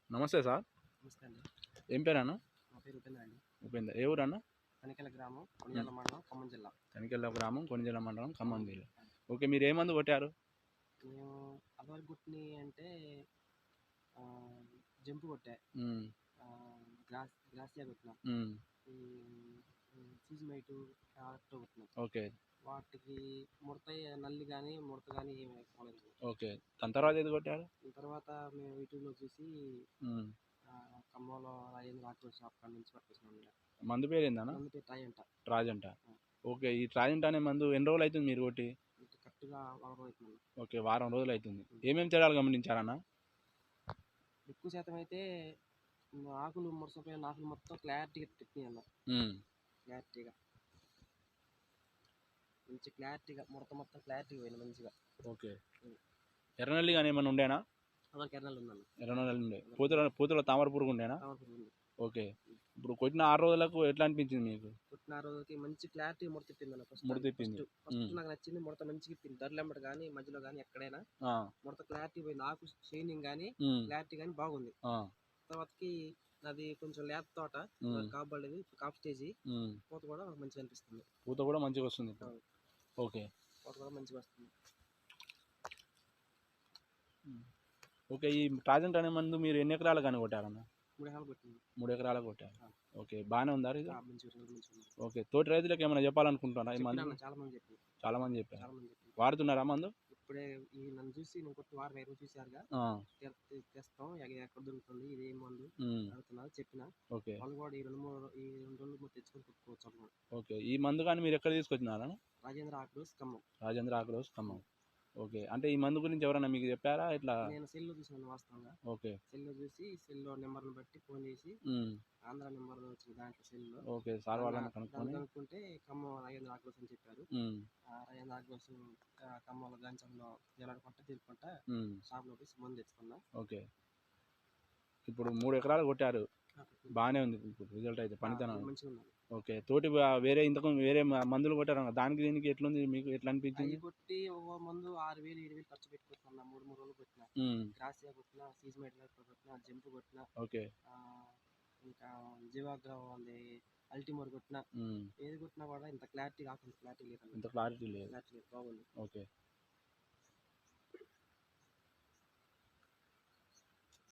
నమస్తే సార్. నమస్తే అండి. ఏం పేరన్న? నా పేరు ఉపేంద్ర అండి. ఉపేందర్. ఏ ఊరన్న? తనికెల గ్రామం, కొణిజాల మండలం, ఖమ్మం జిల్లా. తనికెళ్ళ గ్రామం, కొణిజల మండలం, ఖమ్మం జిల్లా. ఆ, ఓకే. మీరు ఏ మందు కొట్టారు? మేము అదివరకు గుట్టిని అంటే జంపు కొట్టా, ఉమ్, గ్రాసియా కొట్టిన, ఉమ్, ఈ సీజ్మైటు ఆటో కొట్టిన. ఓకే. వాటికి ముడత నల్లి కానీ ముడత కానీ ఏమి పోలేదు. ఓకే. దాని తర్వాత ఏది కొట్టారు? తర్వాత మేము యూట్యూబ్లో చూసి ఉమ్, ఖమ్మంలో రాజేంద్ర ఆటో షాప్ కాడ నుంచి పట్టుకొచ్చినాం. మందు పేరు ఏందన్న? మందు పేరు ట్రాయంట. ట్రాజెంట. ఓకే. ఈ ట్రాజెంట అనే మందు ఎన్ని రోజులు అవుతుంది మీరు కొట్టి? కరెక్ట్గా వారం అవుతుంది. ఓకే. వారం రోజులు అవుతుంది. ఏమేమి తేడాలు గమనించారన్న? ఎక్కువ శాతం అయితే ఆకులు ముడసపోయిన ఆకులు మొత్తం క్లారిటీగా తిప్పినాయి అన్న. ఉమ్, క్లారిటీగా మంచి క్లారిటీగా ముడత మొత్తం క్లారిటీగా పోయింది మంచిగా. ఓకే. ఎర్రనల్లి కానీ ఏమైనా ఉండేనా? అదొక ఎర్రలు ఉందన్న. ఎర్రనల్లి ఉండే. పూతలో తామర పురుగు ఉండేనా? తామరపురి ఉంది. ఓకే. ఇప్పుడు కొట్టిన 6 రోజులకు ఎట్లా అనిపించింది మీకు? పుట్టిన రోజుకి మంచి క్లారిటీ ముడత తిప్పింది అన్న. ముడత తిప్పింది. ఫస్ట్ నాకు నచ్చింది ముడత మంచిగా తిప్పింది. ధరలెంబడి కానీ మధ్యలో కానీ ఎక్కడైనా ముడత క్లారిటీ పోయింది. ఆకు షైనింగ్ కానీ క్లారిటీ కానీ బాగుంది. తర్వాతకి అది కొంచెం లేత తోట, కాబడేది కాఫ్ స్టేజీ, పూత కూడా మంచిగా అనిపిస్తుంది. పూత కూడా మంచిగా వస్తుంది. ఓకే. పూత కూడా మంచిగా వస్తుంది. ఓకే. ఈ ట్రాజెంట్ అనే మందు మీరు ఎన్ని ఎకరాలు కానీ కొట్టారన్న? 3 ఎకరాలు కొట్టింది. 3 ఎకరాలు కొట్టారు. ఓకే. బాగానే ఉందా ఇది? మంచిగా. ఓకే. తోటి రైతులకు ఏమైనా చెప్పాలనుకుంటున్నారా ఈ మందు? చాలా మంది చెప్పారు. చాలా మంది చెప్పారు. వాడుతున్నారా మందు? ఇప్పుడే నన్ను చూసి నేను కొట్టి వారం 20 చూసారుగా, తెస్తాం ఎక్కడ దొరుకుతుంది ఇది ఏం మందు అడుగుతున్నారు చెప్పిన. ఓకే. వాళ్ళు కూడా ఈ 2 రోజులు తెచ్చుకొని కొట్టుకోవచ్చు అన్నమాట. ఓకే. ఈ మందు కానీ మీరు ఎక్కడ తీసుకొచ్చినారా? రాజేంద్ర ఆగ్రోస్ ఖమ్మం. రాజేంద్ర ఆగ్రోస్ ఖమ్మం. ఓకే. అంటే ఈ మందు గురించి ఎవరైనా మీకు చెప్పారా ఇట్లా? నేను సెల్లో చూసాను వాస్తవంగా. ఓకే. సెల్లో చూసి సెల్లో నెంబర్ని బట్టి ఫోన్ చేసి ఆంధ్ర నెంబర్ వచ్చిన దాంట్లో సెల్లో. ఓకే. సార్ వాళ్ళని కనుక్కుంటే ఖమ్మం రాజేంద్ర ఆగ్రోస్ అని చెప్పారు. రాజేంద్ర ఆగ్రోస్ ఖమ్మంలో గంచంలో జలాడుకుంటా తిరుగుకుంటా షాప్లో పోయి మందు తెచ్చుకున్నా. ఓకే. ఇప్పుడు 3 ఎకరాలు కొట్టారు. బాగానే ఉంది ఇప్పుడు రిజల్ట్ అయితే, పనితనం మంచిగా ఉంది. ఓకే. తోటి వేరే మందులు కొట్టారు, దానికి దీనికి ఎట్లుంది మీకు? ఎట్లా అనిపించింది? కొట్టి ఒక మందు 6,000 7,000 ఖర్చు పెట్టుకుంటున్నా. 3 రోజులు కొట్టిన. గ్రాసియా కొట్టిన, సీజ్మైట్ కొట్టిన, జంపు కొట్టిన. ఓకే. ఇంకా జీవాగ్రహం ఉంది, అల్టిమోర్ కొట్టిన. ఏది కొట్టినా కూడా ఇంత క్లారిటీ కాకుండా క్లారిటీ లేదు. ఇంత క్లారిటీ లేదు. బాగుంది. ఓకే.